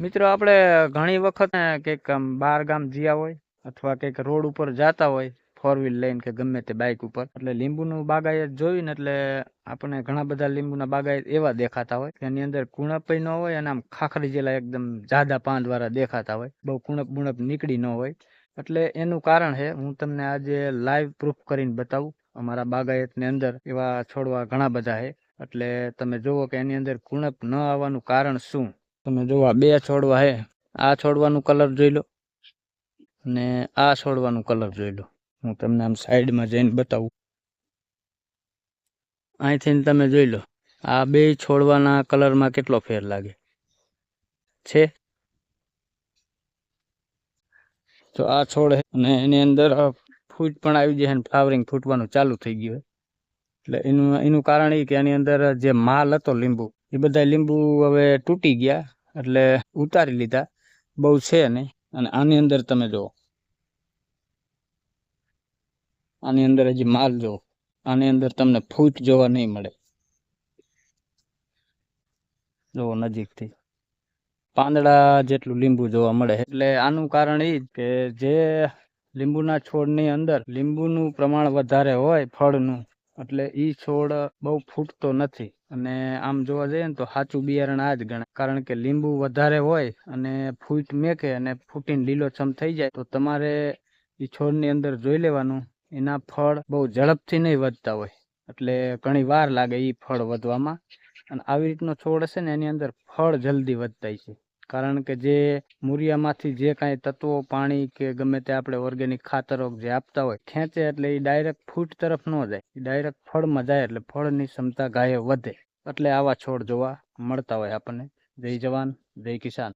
મિત્રો આપણે ઘણી વખત કંઈક આમ બહાર ગામ જ્યાં હોય અથવા કંઈક રોડ ઉપર જાતા હોય ફોર વ્હીલ લઈને કે ગમે તે બાઇક ઉપર, એટલે લીંબુનું બાગાયત જોઈને એટલે આપણને ઘણા બધા લીંબુના બાગાયત એવા દેખાતા હોય કે એની અંદર કુણપ ન હોય અને આમ ખાખરી જેલા એકદમ જાડા પાંદ વાળા દેખાતા હોય, બહુ કુણપ બુણપ નીકળી ન હોય. એટલે એનું કારણ છે હું તમને આજે લાઈવ પ્રૂફ કરીને બતાવું. અમારા બાગાયતની અંદર એવા છોડવા ઘણા બધા છે. એટલે તમે જુઓ કે એની અંદર કુણપ ન આવવાનું કારણ શું. તમે જુઓ આ બે છોડવા હે, આ છોડવાનું કલર જોઈ લો ને આ છોડવાનું કલર જોઈ લો. હું તમને આમ સાઈડમાં જઈને બતાવું. અહીંથી તમે જોઈ લો આ બે છોડવાના કલરમાં કેટલો ફેર લાગે છે. તો આ છોડ અને એની અંદર ફૂટ પણ આવી જાય, ફ્લાવરિંગ ફૂટવાનું ચાલુ થઈ ગયું. એટલે એનું કારણ એ કે એની અંદર જે માલ હતો લીંબુ, એ બધા લીંબુ હવે તૂટી ગયા એટલે ઉતારી લીધા, બહુ છે નહીં. અને આની અંદર તમે જુઓ, આની અંદર હજી માલ જુઓ, આની અંદર તમને ફૂટ જોવા નહીં મળે. જુઓ નજીકથી પાંદડા જેટલું લીંબુ જોવા મળે. એટલે આનું કારણ એ કે જે લીંબુના છોડની અંદર લીંબુનું પ્રમાણ વધારે હોય ફળનું, એટલે ઈ છોડ બહુ ફૂટતો નથી. અને આમ જોવા જઈએ ને તો સાચું બિયારણ આ જ ગણાય. કારણ કે લીંબુ વધારે હોય અને ફૂટ મેકે અને ફૂટીને લીલોછમ થઈ જાય તો તમારે એ છોડની અંદર જોઈ લેવાનું, એના ફળ બહુ ઝડપથી નહીં વધતા હોય, એટલે ઘણી વાર લાગે એ ફળ વધવામાં. અને આવી રીતનો છોડ હશે ને એની અંદર ફળ જલ્દી વધતા છે. કારણ કે જે મૂરિયામાંથી જે કાંઈ તત્વો પાણી કે ગમે તે આપણે ઓર્ગેનિક ખાતરો જે આપતા હોય ખેંચે, એટલે એ ડાયરેક્ટ ફૂટ તરફ ન જાય, એ ડાયરેક્ટ ફળમાં જાય. એટલે ફળની ક્ષમતા ગાયો વધે. એટલે આવા છોડ જોવા મળતા હોય આપણને. જય જવાન જય કિસાન.